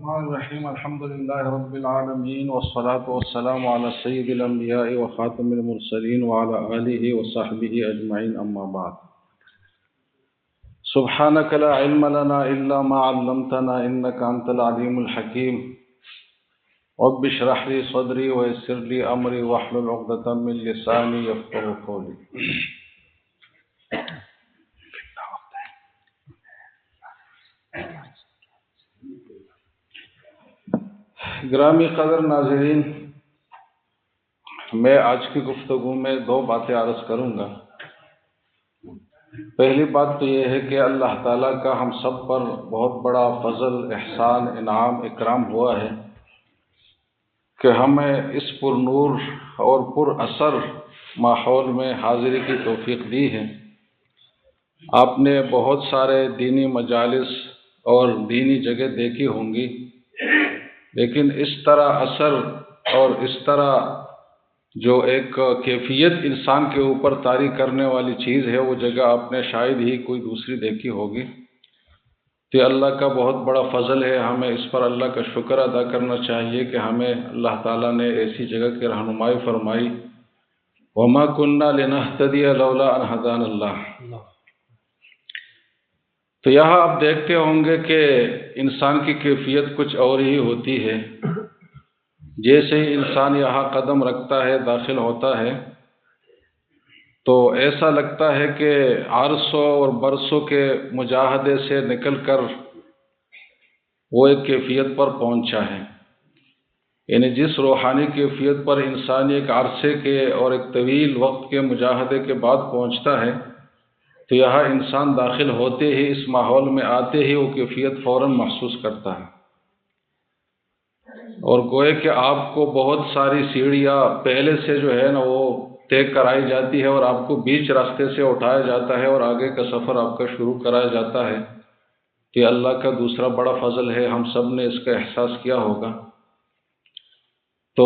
الرحمن الرحيم الحمد لله رب العالمين والصلاة والسلام على سيد الأنبياء وخاتم المرسلين وعلى آله وصحبه أجمعين أما بعد سبحانك لا علم لنا إلا ما علمتنا إنك أنت العليم الحكيم رب اشرح لي صدري ويسر لي أمري واحلل عقدة من لساني يفقهوا قولي. گرامی قدر ناظرین، میں آج کی گفتگو میں دو باتیں عرض کروں گا۔ پہلی بات تو یہ ہے کہ اللہ تعالیٰ کا ہم سب پر بہت بڑا فضل، احسان، انعام، اکرام ہوا ہے کہ ہمیں اس پر نور اور پر اثر ماحول میں حاضری کی توفیق دی ہے۔ آپ نے بہت سارے دینی مجالس اور دینی جگہ دیکھی ہوں گی، لیکن اس طرح اثر اور اس طرح جو ایک کیفیت انسان کے اوپر طاری کرنے والی چیز ہے، وہ جگہ آپ نے شاید ہی کوئی دوسری دیکھی ہوگی۔ تو اللہ کا بہت بڑا فضل ہے، ہمیں اس پر اللہ کا شکر ادا کرنا چاہیے کہ ہمیں اللہ تعالیٰ نے ایسی جگہ کی رہنمائی فرمائی۔ وَمَا كُنَّا لِنَهْتَدِيَ لَوْلَا أَنْ هَدَانَا اللَّهُ۔ تو یہاں آپ دیکھتے ہوں گے کہ انسان کی کیفیت کچھ اور ہی ہوتی ہے۔ جیسے ہی انسان یہاں قدم رکھتا ہے، داخل ہوتا ہے، تو ایسا لگتا ہے کہ عرصوں اور برسوں کے مجاہدے سے نکل کر وہ ایک کیفیت پر پہنچا ہے۔ یعنی جس روحانی کیفیت پر انسان ایک عرصے کے اور ایک طویل وقت کے مجاہدے کے بعد پہنچتا ہے، تو یہاں انسان داخل ہوتے ہی، اس ماحول میں آتے ہی وہ کیفیت فوراً محسوس کرتا ہے، اور گوئے کہ آپ کو بہت ساری سیڑھیاں پہلے سے جو ہے نا وہ طے کرائی جاتی ہے، اور آپ کو بیچ راستے سے اٹھایا جاتا ہے اور آگے کا سفر آپ کا شروع کرایا جاتا ہے۔ تو یہ اللہ کا دوسرا بڑا فضل ہے، ہم سب نے اس کا احساس کیا ہوگا۔ تو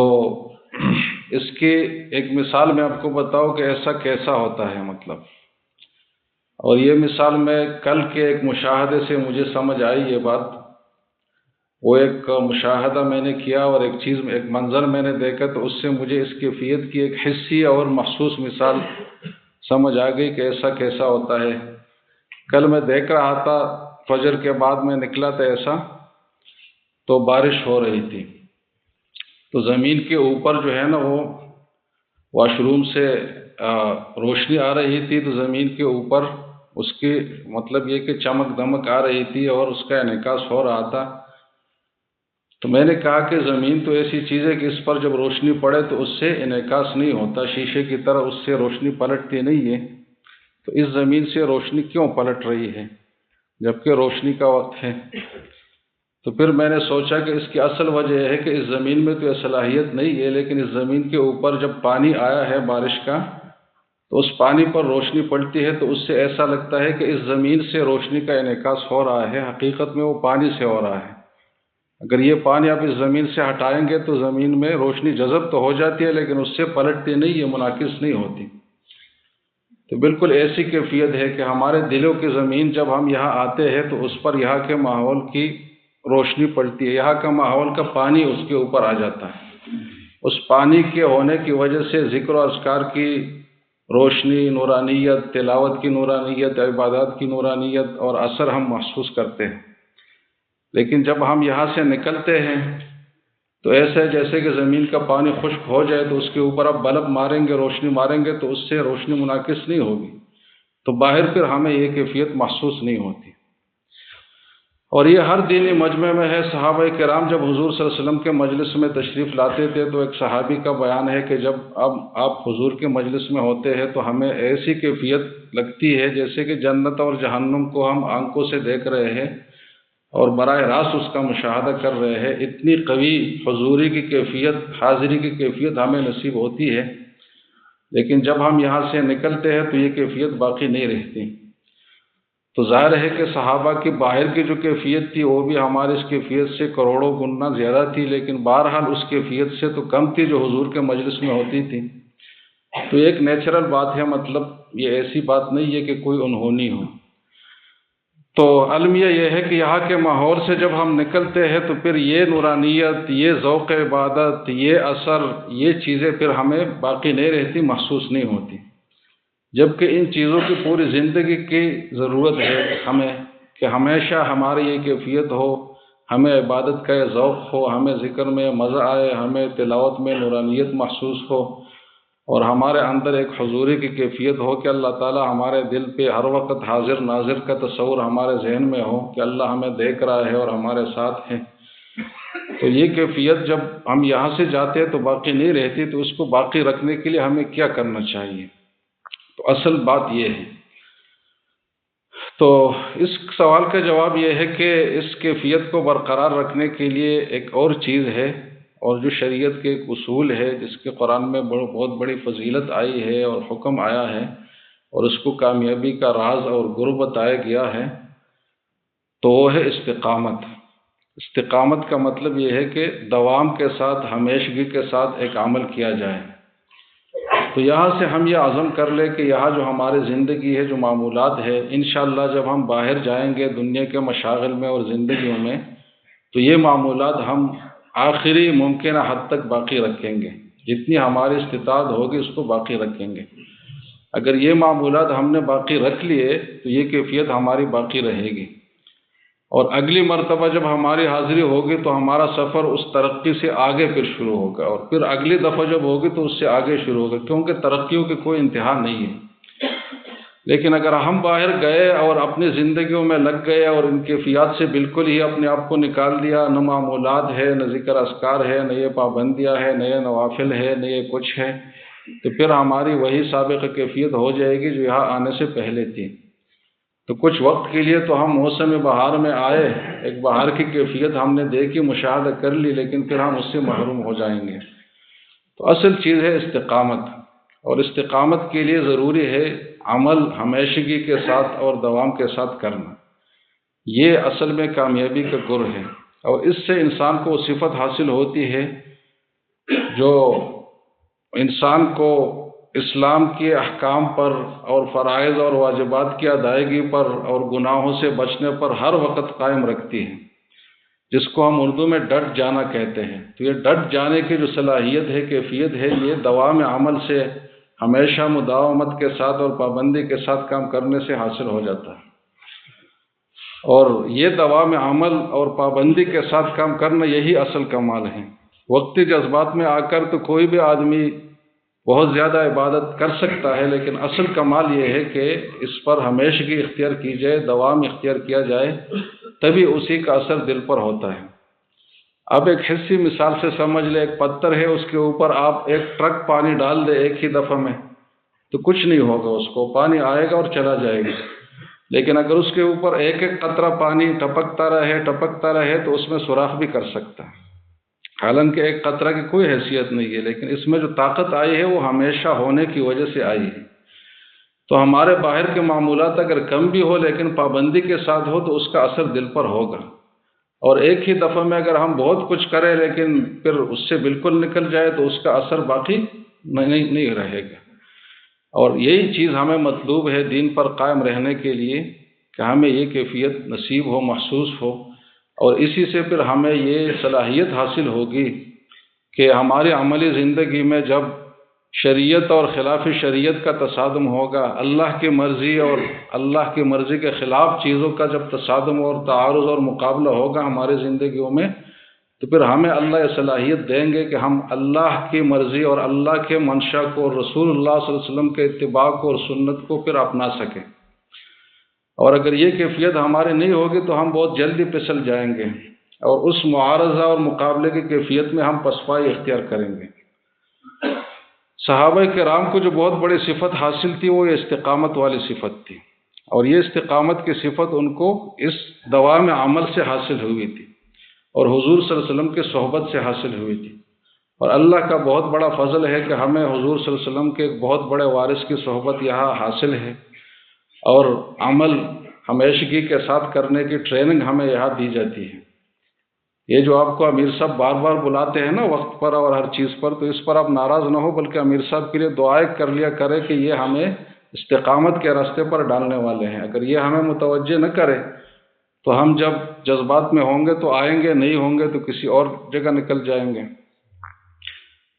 اس کی ایک مثال میں آپ کو بتاؤں کہ ایسا کیسا ہوتا ہے مطلب، اور یہ مثال میں کل کے ایک مشاہدے سے مجھے سمجھ آئی یہ بات۔ وہ ایک مشاہدہ میں نے کیا اور ایک منظر میں نے دیکھا، تو اس سے مجھے اس کیفیت کی ایک حسی اور محسوس مثال سمجھ آ گئی کہ ایسا کیسا ہوتا ہے۔ کل میں دیکھ رہا تھا، فجر کے بعد میں نکلا تھا ایسا، تو بارش ہو رہی تھی، تو زمین کے اوپر جو ہے نا وہ واش روم سے روشنی آ رہی تھی، تو زمین کے اوپر اس کی مطلب یہ کہ چمک دمک آ رہی تھی اور اس کا انعکاس ہو رہا تھا۔ تو میں نے کہا کہ زمین تو ایسی چیز ہے کہ اس پر جب روشنی پڑے تو اس سے انعکاس نہیں ہوتا، شیشے کی طرح اس سے روشنی پلٹتی نہیں ہے، تو اس زمین سے روشنی کیوں پلٹ رہی ہے جبکہ روشنی کا وقت ہے؟ تو پھر میں نے سوچا کہ اس کی اصل وجہ ہے کہ اس زمین میں تو یہ صلاحیت نہیں ہے، لیکن اس زمین کے اوپر جب پانی آیا ہے بارش کا، تو اس پانی پر روشنی پڑتی ہے، تو اس سے ایسا لگتا ہے کہ اس زمین سے روشنی کا انعکاس ہو رہا ہے، حقیقت میں وہ پانی سے ہو رہا ہے۔ اگر یہ پانی آپ اس زمین سے ہٹائیں گے تو زمین میں روشنی جذب تو ہو جاتی ہے، لیکن اس سے پلٹتی نہیں، یہ منعکس نہیں ہوتی۔ تو بالکل ایسی کیفیت ہے کہ ہمارے دلوں کی زمین جب ہم یہاں آتے ہیں تو اس پر یہاں کے ماحول کی روشنی پڑتی ہے، یہاں کا ماحول کا پانی اس کے اوپر آ جاتا ہے۔ اس پانی کے ہونے کی وجہ سے ذکر و اذکار کی روشنی، نورانیت، تلاوت کی نورانیت، عبادات کی نورانیت اور اثر ہم محسوس کرتے ہیں۔ لیکن جب ہم یہاں سے نکلتے ہیں تو ایسے جیسے کہ زمین کا پانی خشک ہو جائے تو اس کے اوپر آپ بلب ماریں گے، روشنی ماریں گے تو اس سے روشنی منعکس نہیں ہوگی، تو باہر پھر ہمیں یہ کیفیت محسوس نہیں ہوتی۔ اور یہ ہر دینی مجمع میں ہے۔ صحابہ کرام جب حضور صلی اللہ علیہ وسلم کے مجلس میں تشریف لاتے تھے تو ایک صحابی کا بیان ہے کہ جب آپ حضور کے مجلس میں ہوتے ہیں تو ہمیں ایسی کیفیت لگتی ہے جیسے کہ جنت اور جہنم کو ہم آنکھوں سے دیکھ رہے ہیں اور براہ راست اس کا مشاہدہ کر رہے ہیں۔ اتنی قوی حضوری کی کیفیت، حاضری کی کیفیت ہمیں نصیب ہوتی ہے، لیکن جب ہم یہاں سے نکلتے ہیں تو یہ کیفیت باقی نہیں رہتی۔ تو ظاہر ہے کہ صحابہ کی باہر کی جو کیفیت تھی وہ بھی ہماری اس کیفیت سے کروڑوں گنا زیادہ تھی، لیکن بہرحال اس کیفیت سے تو کم تھی جو حضور کے مجلس میں ہوتی تھی۔ تو ایک نیچرل بات ہے، مطلب یہ ایسی بات نہیں ہے کہ کوئی انہونی ہو۔ تو المیہ یہ ہے کہ یہاں کے ماحول سے جب ہم نکلتے ہیں تو پھر یہ نورانیت، یہ ذوق عبادت، یہ اثر، یہ چیزیں پھر ہمیں باقی نہیں رہتی، محسوس نہیں ہوتی، جبکہ ان چیزوں کی پوری زندگی کی ضرورت ہے ہمیں، کہ ہمیشہ ہماری یہ کیفیت ہو، ہمیں عبادت کا یہ ذوق ہو، ہمیں ذکر میں مزہ آئے، ہمیں تلاوت میں نورانیت محسوس ہو، اور ہمارے اندر ایک حضوری کی کیفیت ہو کہ اللہ تعالیٰ ہمارے دل پہ ہر وقت حاضر ناظر کا تصور ہمارے ذہن میں ہو کہ اللہ ہمیں دیکھ رہا ہے اور ہمارے ساتھ ہے۔ تو یہ کیفیت جب ہم یہاں سے جاتے ہیں تو باقی نہیں رہتی، تو اس کو باقی رکھنے کے لیے ہمیں کیا کرنا چاہیے؟ تو اصل بات یہ ہے، تو اس سوال کا جواب یہ ہے کہ اس کیفیت کو برقرار رکھنے کے لیے ایک اور چیز ہے، اور جو شریعت کے ایک اصول ہے جس کے قرآن میں بہت بڑی فضیلت آئی ہے اور حکم آیا ہے، اور اس کو کامیابی کا راز اور گر بتایا گیا ہے، تو وہ ہے استقامت۔ استقامت کا مطلب یہ ہے کہ دوام کے ساتھ، ہمیشگی کے ساتھ ایک عمل کیا جائے۔ تو یہاں سے ہم یہ عزم کر لیں کہ یہاں جو ہماری زندگی ہے، جو معمولات ہے، انشاءاللہ جب ہم باہر جائیں گے دنیا کے مشاغل میں اور زندگیوں میں، تو یہ معمولات ہم آخری ممکنہ حد تک باقی رکھیں گے، جتنی ہماری استطاعت ہوگی اس کو باقی رکھیں گے۔ اگر یہ معمولات ہم نے باقی رکھ لیے تو یہ کیفیت ہماری باقی رہے گی، اور اگلی مرتبہ جب ہماری حاضری ہوگی تو ہمارا سفر اس ترقی سے آگے پھر شروع ہوگا، اور پھر اگلی دفعہ جب ہوگی تو اس سے آگے شروع ہوگا، کیونکہ ترقیوں کی کوئی انتہا نہیں ہے۔ لیکن اگر ہم باہر گئے اور اپنی زندگیوں میں لگ گئے اور ان کیفیات سے بالکل ہی اپنے آپ کو نکال دیا، نہ معمولات ہے، نہ ذکر اذکار ہے، نہ یہ پابندیاں ہے، نہ یہ نوافل ہے، نہ یہ کچھ ہے، تو پھر ہماری وہی سابق کیفیت ہو جائے گی جو یہاں آنے سے پہلے تھی۔ تو کچھ وقت کے لیے تو ہم موسم بہار میں آئے، ایک بہار کی کیفیت ہم نے دیکھی، مشاہدہ کر لی، لیکن پھر ہم اس سے محروم ہو جائیں گے۔ تو اصل چیز ہے استقامت، اور استقامت کے لیے ضروری ہے عمل ہمیشگی کے ساتھ اور دوام کے ساتھ کرنا۔ یہ اصل میں کامیابی کا گر ہے، اور اس سے انسان کو صفت حاصل ہوتی ہے جو انسان کو اسلام کے احکام پر اور فرائض اور واجبات کی ادائیگی پر اور گناہوں سے بچنے پر ہر وقت قائم رکھتی ہے، جس کو ہم اردو میں ڈٹ جانا کہتے ہیں۔ تو یہ ڈٹ جانے کی جو صلاحیت ہے، کیفیت ہے، یہ دوام عمل سے، ہمیشہ مداومت کے ساتھ اور پابندی کے ساتھ کام کرنے سے حاصل ہو جاتا ہے۔ اور یہ دوام عمل اور پابندی کے ساتھ کام کرنا، یہی اصل کمال ہے۔ وقتی جذبات میں آ کر تو کوئی بھی آدمی بہت زیادہ عبادت کر سکتا ہے، لیکن اصل کمال یہ ہے کہ اس پر ہمیشگی اختیار کی جائے، دوام اختیار کیا جائے، تبھی اسی کا اثر دل پر ہوتا ہے۔ اب ایک حصی مثال سے سمجھ لیں، ایک پتھر ہے، اس کے اوپر آپ ایک ٹرک پانی ڈال دیں ایک ہی دفعہ میں تو کچھ نہیں ہوگا، اس کو پانی آئے گا اور چلا جائے گا۔ لیکن اگر اس کے اوپر ایک ایک قطرہ پانی ٹپکتا رہے تو اس میں سوراخ بھی کر سکتا ہے۔ حالانکہ ایک قطرہ کی کوئی حیثیت نہیں ہے، لیکن اس میں جو طاقت آئی ہے وہ ہمیشہ ہونے کی وجہ سے آئی ہے۔ تو ہمارے باہر کے معمولات اگر کم بھی ہو لیکن پابندی کے ساتھ ہو تو اس کا اثر دل پر ہوگا، اور ایک ہی دفعہ میں اگر ہم بہت کچھ کریں لیکن پھر اس سے بالکل نکل جائے تو اس کا اثر باقی نہیں رہے گا۔ اور یہی چیز ہمیں مطلوب ہے دین پر قائم رہنے کے لیے، کہ ہمیں یہ کیفیت نصیب ہو، محسوس ہو، اور اسی سے پھر ہمیں یہ صلاحیت حاصل ہوگی کہ ہماری عملی زندگی میں جب شریعت اور خلاف شریعت کا تصادم ہوگا، اللہ کی مرضی اور اللہ کی مرضی کے خلاف چیزوں کا جب تصادم اور تعارض اور مقابلہ ہوگا ہماری زندگیوں میں، تو پھر ہمیں اللہ یہ صلاحیت دیں گے کہ ہم اللہ کی مرضی اور اللہ کے منشا کو اور رسول اللہ صلی اللہ علیہ وسلم کے اتباع کو اور سنت کو پھر اپنا سکیں۔ اور اگر یہ کیفیت ہماری نہیں ہوگی تو ہم بہت جلدی پھسل جائیں گے، اور اس معارضہ اور مقابلے کی کیفیت میں ہم پسپائی اختیار کریں گے۔ صحابہ کرام کو جو بہت بڑی صفت حاصل تھی وہ یہ استقامت والی صفت تھی، اور یہ استقامت کی صفت ان کو اس دوام عمل سے حاصل ہوئی تھی، اور حضور صلی اللہ علیہ وسلم کی صحبت سے حاصل ہوئی تھی۔ اور اللہ کا بہت بڑا فضل ہے کہ ہمیں حضور صلی اللہ علیہ وسلم کے ایک بہت بڑے وارث کی صحبت یہاں حاصل ہے، اور عمل ہمیشگی کے ساتھ کرنے کی ٹریننگ ہمیں یہاں دی جاتی ہے۔ یہ جو آپ کو امیر صاحب بار بار بلاتے ہیں نا وقت پر اور ہر چیز پر، تو اس پر آپ ناراض نہ ہو، بلکہ امیر صاحب کے لیے دعائیں کر لیا کرے کہ یہ ہمیں استقامت کے راستے پر ڈالنے والے ہیں۔ اگر یہ ہمیں متوجہ نہ کرے تو ہم جب جذبات میں ہوں گے تو آئیں گے، نہیں ہوں گے تو کسی اور جگہ نکل جائیں گے۔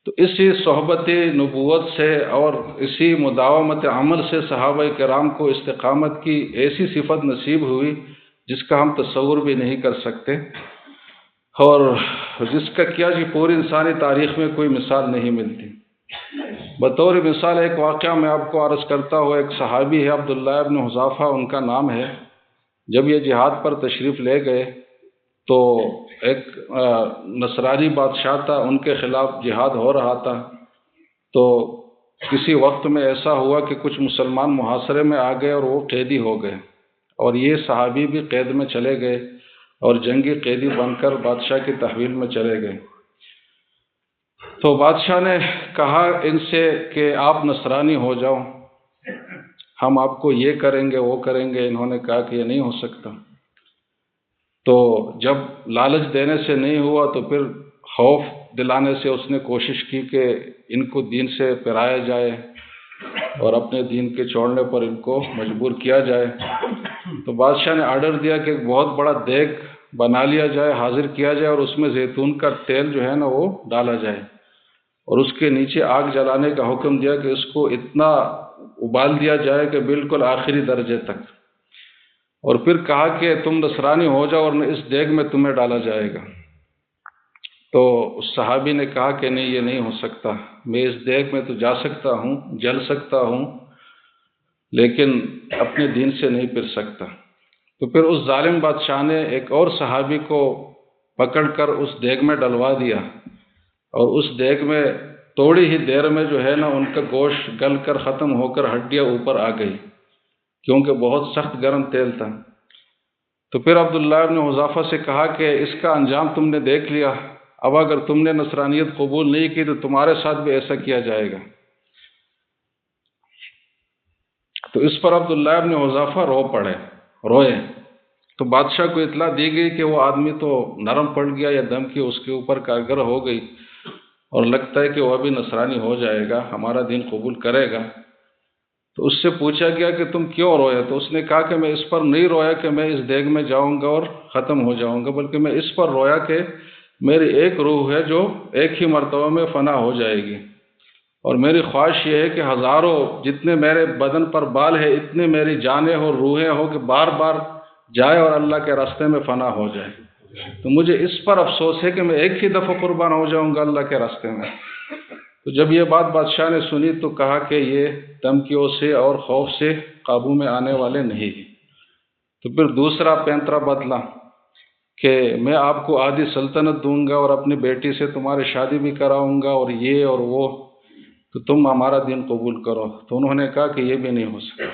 تو اسی صحبت نبوت سے اور اسی مداومت عمل سے صحابہ کرام کو استقامت کی ایسی صفت نصیب ہوئی جس کا ہم تصور بھی نہیں کر سکتے، اور جس کا کیا جی پوری انسانی تاریخ میں کوئی مثال نہیں ملتی۔ بطور مثال ایک واقعہ میں آپ کو عرض کرتا ہوں۔ ایک صحابی ہے عبداللہ ابن حذافہ ان کا نام ہے۔ جب یہ جہاد پر تشریف لے گئے تو ایک نصرانی بادشاہ تھا، ان کے خلاف جہاد ہو رہا تھا۔ تو کسی وقت میں ایسا ہوا کہ کچھ مسلمان محاصرے میں آ گئے اور وہ قیدی ہو گئے، اور یہ صحابی بھی قید میں چلے گئے اور جنگی قیدی بن کر بادشاہ کی تحویل میں چلے گئے۔ تو بادشاہ نے کہا ان سے کہ آپ نصرانی ہو جاؤ، ہم آپ کو یہ کریں گے وہ کریں گے۔ انہوں نے کہا کہ یہ نہیں ہو سکتا۔ تو جب لالچ دینے سے نہیں ہوا تو پھر خوف دلانے سے اس نے کوشش کی کہ ان کو دین سے پھرایا جائے اور اپنے دین کے چھوڑنے پر ان کو مجبور کیا جائے۔ تو بادشاہ نے آرڈر دیا کہ ایک بہت بڑا دیگ بنا لیا جائے، حاضر کیا جائے، اور اس میں زیتون کا تیل جو ہے نا وہ ڈالا جائے، اور اس کے نیچے آگ جلانے کا حکم دیا کہ اس کو اتنا ابال دیا جائے کہ بالکل آخری درجے تک، اور پھر کہا کہ تم نصرانی ہو جاؤ اور اس دیگ میں تمہیں ڈالا جائے گا۔ تو اس صحابی نے کہا کہ نہیں، یہ نہیں ہو سکتا، میں اس دیگ میں تو جا سکتا ہوں، جل سکتا ہوں، لیکن اپنے دین سے نہیں پھر سکتا۔ تو پھر اس ظالم بادشاہ نے ایک اور صحابی کو پکڑ کر اس دیگ میں ڈلوا دیا، اور اس دیگ میں تھوڑی ہی دیر میں جو ہے نا ان کا گوشت گل کر ختم ہو کر ہڈیاں اوپر آ گئی، کیونکہ بہت سخت گرم تیل تھا۔ تو پھر عبداللہ ابن حذافہ سے کہا کہ اس کا انجام تم نے دیکھ لیا، اب اگر تم نے نصرانیت قبول نہیں کی تو تمہارے ساتھ بھی ایسا کیا جائے گا۔ تو اس پر عبداللہ ابن حذافہ روئے۔ تو بادشاہ کو اطلاع دی گئی کہ وہ آدمی تو نرم پڑ گیا، یا دم کی اس کے اوپر کارگر ہو گئی، اور لگتا ہے کہ وہ ابھی نصرانی ہو جائے گا، ہمارا دین قبول کرے گا۔ تو اس سے پوچھا گیا کہ تم کیوں روئے؟ تو اس نے کہا کہ میں اس پر نہیں رویا کہ میں اس دیگ میں جاؤں گا اور ختم ہو جاؤں گا، بلکہ میں اس پر رویا کہ میری ایک روح ہے جو ایک ہی مرتبہ میں فنا ہو جائے گی، اور میری خواہش یہ ہے کہ ہزاروں جتنے میرے بدن پر بال ہے اتنے میری جانیں اور روحیں ہو کہ بار بار جائے اور اللہ کے راستے میں فنا ہو جائے۔ تو مجھے اس پر افسوس ہے کہ میں ایک ہی دفعہ قربان ہو جاؤں گا اللہ کے راستے میں۔ تو جب یہ بات بادشاہ نے سنی تو کہا کہ یہ دھمکیوں سے اور خوف سے قابو میں آنے والے نہیں ہیں۔ تو پھر دوسرا پینترا بدلا کہ میں آپ کو آدھی سلطنت دوں گا اور اپنی بیٹی سے تمہاری شادی بھی کراؤں گا، اور یہ اور وہ، تو تم ہمارا دین قبول کرو۔ تو انہوں نے کہا کہ یہ بھی نہیں ہو سکتا۔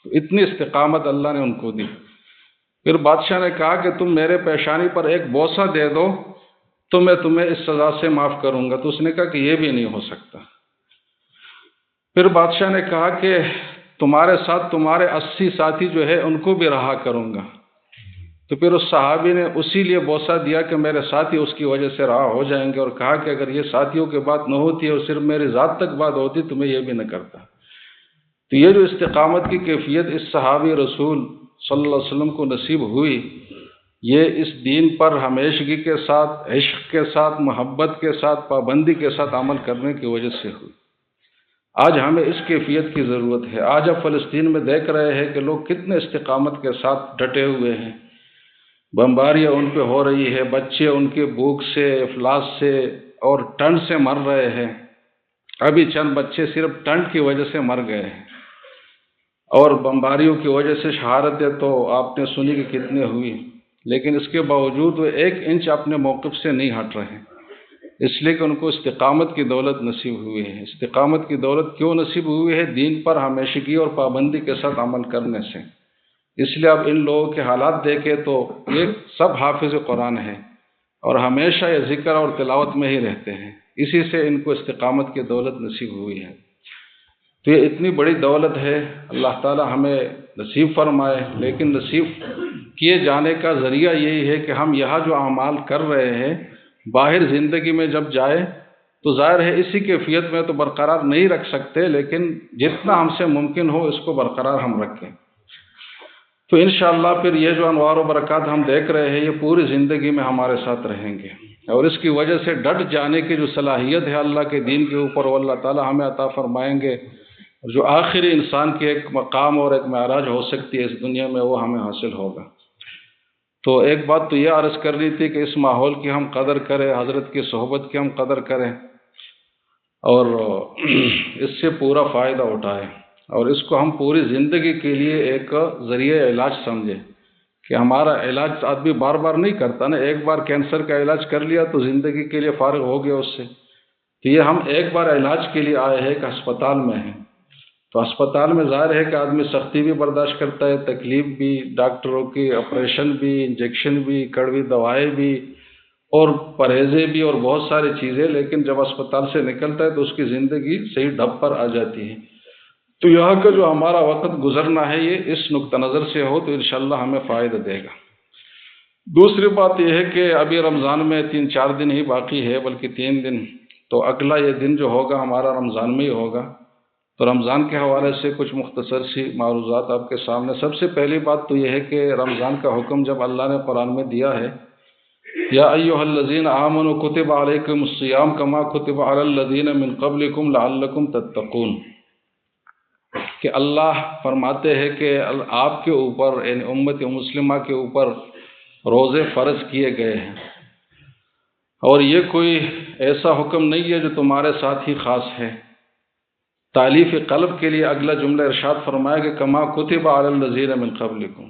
تو اتنی استقامت اللہ نے ان کو دی۔ پھر بادشاہ نے کہا کہ تم میرے پیشانی پر ایک بوسہ دے دو تو میں تمہیں اس سزا سے معاف کروں گا۔ تو اس نے کہا کہ یہ بھی نہیں ہو سکتا۔ پھر بادشاہ نے کہا کہ تمہارے ساتھ تمہارے 80 ساتھی جو ہے ان کو بھی رہا کروں گا۔ تو پھر اس صحابی نے اسی لیے بوسہ دیا کہ میرے ساتھی اس کی وجہ سے رہا ہو جائیں گے، اور کہا کہ اگر یہ ساتھیوں کی بات نہ ہوتی اور صرف میری ذات تک بات ہوتی تو میں یہ بھی نہ کرتا۔ تو یہ جو استقامت کی کیفیت اس صحابی رسول صلی اللہ علیہ وسلم کو نصیب ہوئی، یہ اس دین پر ہمیشگی کے ساتھ، عشق کے ساتھ، محبت کے ساتھ، پابندی کے ساتھ عمل کرنے کی وجہ سے ہوئی۔ آج ہمیں اس کیفیت کی ضرورت ہے۔ آج اب فلسطین میں دیکھ رہے ہیں کہ لوگ کتنے استقامت کے ساتھ ڈٹے ہوئے ہیں، بمباریاں ان پہ ہو رہی ہے، بچے ان کے بھوک سے، افلاس سے اور ٹھنڈ سے مر رہے ہیں۔ ابھی چند بچے صرف ٹھنڈ کی وجہ سے مر گئے ہیں، اور بمباریوں کی وجہ سے شہادتیں تو آپ نے سنی کہ کتنے ہوئی، لیکن اس کے باوجود وہ 1 انچ اپنے موقف سے نہیں ہٹ رہے، اس لیے کہ ان کو استقامت کی دولت نصیب ہوئی ہے۔ استقامت کی دولت کیوں نصیب ہوئی ہے؟ دین پر ہمیشگی اور پابندی کے ساتھ عمل کرنے سے۔ اس لیے اب ان لوگوں کے حالات دیکھیں تو یہ سب حافظ قرآن ہیں، اور ہمیشہ یہ ذکر اور تلاوت میں ہی رہتے ہیں، اسی سے ان کو استقامت کی دولت نصیب ہوئی ہے۔ تو یہ اتنی بڑی دولت ہے، اللہ تعالی ہمیں نصیب فرمائے، لیکن نصیب کیے جانے کا ذریعہ یہی ہے کہ ہم یہاں جو اعمال کر رہے ہیں باہر زندگی میں جب جائے تو ظاہر ہے اسی کیفیت میں تو برقرار نہیں رکھ سکتے، لیکن جتنا ہم سے ممکن ہو اس کو برقرار ہم رکھیں۔ تو انشاءاللہ پھر یہ جو انوار و برکات ہم دیکھ رہے ہیں یہ پوری زندگی میں ہمارے ساتھ رہیں گے، اور اس کی وجہ سے ڈٹ جانے کی جو صلاحیت ہے اللہ کے دین کے اوپر، وہ اللہ تعالی ہمیں عطا فرمائیں گے، اور جو آخری انسان کی ایک مقام اور ایک معراج ہو سکتی ہے اس دنیا میں، وہ ہمیں حاصل ہوگا۔ تو ایک بات تو یہ عرض کرنی تھی کہ اس ماحول کی ہم قدر کریں، حضرت کی صحبت کی ہم قدر کریں، اور اس سے پورا فائدہ اٹھائیں، اور اس کو ہم پوری زندگی کے لیے ایک ذریعہ علاج سمجھیں کہ ہمارا علاج آدمی بار بار نہیں کرتا نا، ایک بار کینسر کا علاج کر لیا تو زندگی کے لیے فارغ ہو گیا اس سے، تو یہ ہم ایک بار علاج کے لیے آئے ہیں کہ ہسپتال میں ہیں، تو ہسپتال میں ظاہر ہے کہ آدمی سختی بھی برداشت کرتا ہے، تکلیف بھی، ڈاکٹروں کی آپریشن بھی، انجیکشن بھی، کڑوی دوائیں بھی، اور پرہیزیں بھی، اور بہت ساری چیزیں، لیکن جب اسپتال سے نکلتا ہے تو اس کی زندگی صحیح ڈب پر آ جاتی ہے۔ تو یہاں کا جو ہمارا وقت گزرنا ہے یہ اس نقطہ نظر سے ہو تو انشاءاللہ ہمیں فائدہ دے گا۔ دوسری بات یہ ہے کہ ابھی رمضان میں 3-4 دن ہی باقی ہے، بلکہ 3 دن، تو اگلا یہ دن جو ہوگا ہمارا رمضان میں ہی ہوگا، تو رمضان کے حوالے سے کچھ مختصر سی معروضات آپ کے سامنے۔ سب سے پہلی بات تو یہ ہے کہ رمضان کا حکم جب اللہ نے قرآن میں دیا ہے، یا ایھا الذین آمنوا کتب علیکم الصیام کما کتب علی الذین من قبلکم لعلکم تتقون، کہ اللہ فرماتے ہیں کہ آپ کے اوپر یعنی امت مسلمہ کے اوپر روزے فرض کیے گئے ہیں، اور یہ کوئی ایسا حکم نہیں ہے جو تمہارے ساتھ ہی خاص ہے۔ تالیف قلب کے لیے اگلا جملہ ارشاد فرمایا کہ کما کتب علی الذین من قبلکم،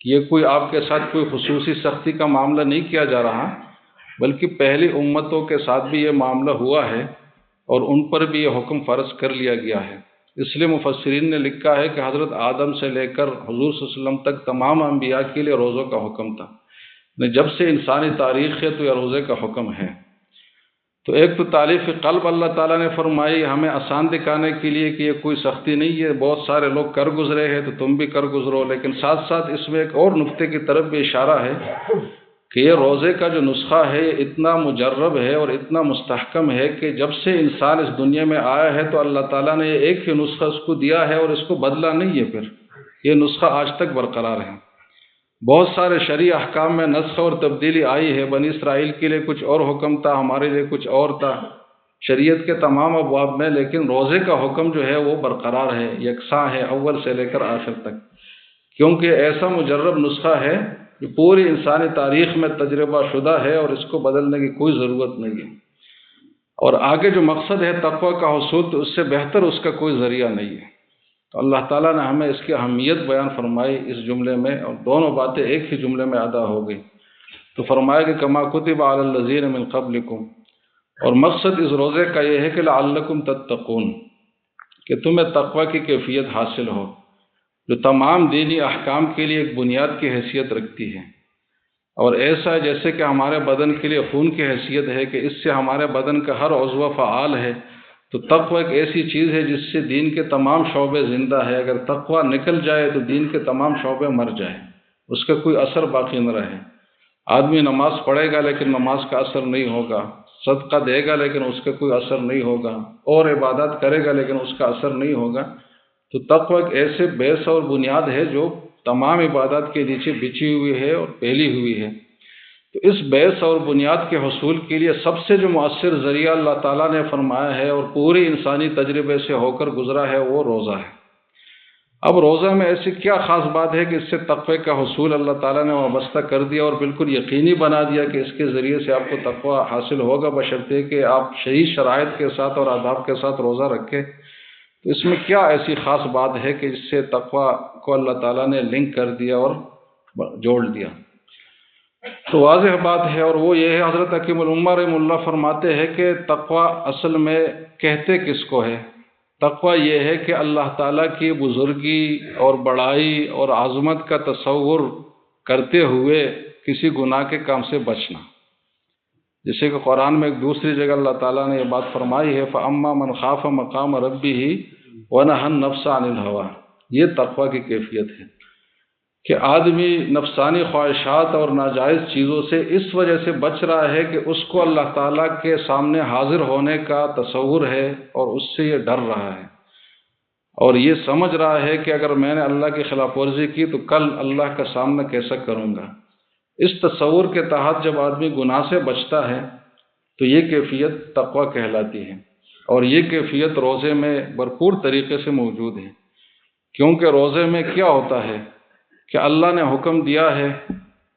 یہ کوئی آپ کے ساتھ کوئی خصوصی سختی کا معاملہ نہیں کیا جا رہا، بلکہ پہلی امتوں کے ساتھ بھی یہ معاملہ ہوا ہے اور ان پر بھی یہ حکم فرض کر لیا گیا ہے۔ اس لیے مفسرین نے لکھا ہے کہ حضرت آدم سے لے کر حضور صلی اللہ علیہ وسلم تک تمام انبیاء کے لیے روزوں کا حکم تھا، جب سے انسانی تاریخ ہے تو یہ روزے کا حکم ہے۔ تو ایک تو تالیف قلب اللہ تعالیٰ نے فرمائی ہمیں آسان دکھانے کے لیے کہ یہ کوئی سختی نہیں ہے، بہت سارے لوگ کر گزرے ہیں تو تم بھی کر گزرو، لیکن ساتھ ساتھ اس میں ایک اور نقطے کی طرف بھی اشارہ ہے کہ یہ روزے کا جو نسخہ ہے یہ اتنا مجرب ہے اور اتنا مستحکم ہے کہ جب سے انسان اس دنیا میں آیا ہے تو اللہ تعالیٰ نے یہ ایک ہی نسخہ اس کو دیا ہے اور اس کو بدلا نہیں ہے، پھر یہ نسخہ آج تک برقرار ہے۔ بہت سارے شرعی احکام میں نسخ اور تبدیلی آئی ہے، بنی اسرائیل کے لیے کچھ اور حکم تھا، ہمارے لیے کچھ اور تھا شریعت کے تمام ابواب میں، لیکن روزے کا حکم جو ہے وہ برقرار ہے، یکساں ہے اول سے لے کر آخر تک، کیونکہ ایسا مجرب نسخہ ہے جو پوری انسانی تاریخ میں تجربہ شدہ ہے اور اس کو بدلنے کی کوئی ضرورت نہیں ہے، اور آگے جو مقصد ہے تقوی کا حصول تو اس سے بہتر اس کا کوئی ذریعہ نہیں ہے۔ تو اللہ تعالیٰ نے ہمیں اس کی اہمیت بیان فرمائی اس جملے میں، اور دونوں باتیں ایک ہی جملے میں ادا ہو گئی۔ تو فرمایا کہ کما کتب علی الذین من قبلکم، اور مقصد اس روزے کا یہ ہے کہ لعلکم تتقون، کہ تمہیں تقوی کی کیفیت حاصل ہو، جو تمام دینی احکام کے لیے ایک بنیاد کی حیثیت رکھتی ہے، اور ایسا ہے جیسے کہ ہمارے بدن کے لیے خون کی حیثیت ہے کہ اس سے ہمارے بدن کا ہر عضو فعال ہے، تو تقوی ایک ایسی چیز ہے جس سے دین کے تمام شعبے زندہ ہے، اگر تقوی نکل جائے تو دین کے تمام شعبے مر جائیں، اس کا کوئی اثر باقی نہ رہے۔ آدمی نماز پڑھے گا لیکن نماز کا اثر نہیں ہوگا، صدقہ دے گا لیکن اس کا کوئی اثر نہیں ہوگا، اور عبادات کرے گا لیکن اس کا اثر نہیں ہوگا۔ تو تقوی ایک ایسے بیس اور بنیاد ہے جو تمام عبادات کے نیچے بچھی ہوئی ہے اور پھیلی ہوئی ہے۔ تو اس بیس اور بنیاد کے حصول کے لیے سب سے جو مؤثر ذریعہ اللہ تعالیٰ نے فرمایا ہے اور پوری انسانی تجربے سے ہو کر گزرا ہے وہ روزہ ہے۔ اب روزہ میں ایسی کیا خاص بات ہے کہ اس سے تقوی کا حصول اللہ تعالیٰ نے وابستہ کر دیا اور بالکل یقینی بنا دیا کہ اس کے ذریعے سے آپ کو تقوی حاصل ہوگا، بشرطے کہ آپ صحیح شرائط کے ساتھ اور آداب کے ساتھ روزہ رکھیں۔ تو اس میں کیا ایسی خاص بات ہے کہ جس سے تقوی کو اللہ تعالیٰ نے لنک کر دیا اور جوڑ دیا؟ تو واضح بات ہے، اور وہ یہ ہے حضرت حکیم الامہ رحمہ اللہ فرماتے ہیں کہ تقوی اصل میں کہتے کس کو ہے؟ تقوی یہ ہے کہ اللہ تعالیٰ کی بزرگی اور بڑائی اور عظمت کا تصور کرتے ہوئے کسی گناہ کے کام سے بچنا، جیسے کہ قرآن میں ایک دوسری جگہ اللہ تعالیٰ نے یہ بات فرمائی ہے فَأَمَّا مَنْ خَافَ مَقَامَ رَبِّهِ وَنَهَى النَّفْسَ عَنِ الْهَوَىٰ، یہ تقوی کی کیفیت ہے کہ آدمی نفسانی خواہشات اور ناجائز چیزوں سے اس وجہ سے بچ رہا ہے کہ اس کو اللہ تعالیٰ کے سامنے حاضر ہونے کا تصور ہے اور اس سے یہ ڈر رہا ہے، اور یہ سمجھ رہا ہے کہ اگر میں نے اللہ کی خلاف ورزی کی تو کل اللہ کا سامنا کیسا کروں گا۔ اس تصور کے تحت جب آدمی گناہ سے بچتا ہے تو یہ کیفیت تقویٰ کہلاتی ہے، اور یہ کیفیت روزے میں بھرپور طریقے سے موجود ہے۔ کیونکہ روزے میں کیا ہوتا ہے کہ اللہ نے حکم دیا ہے،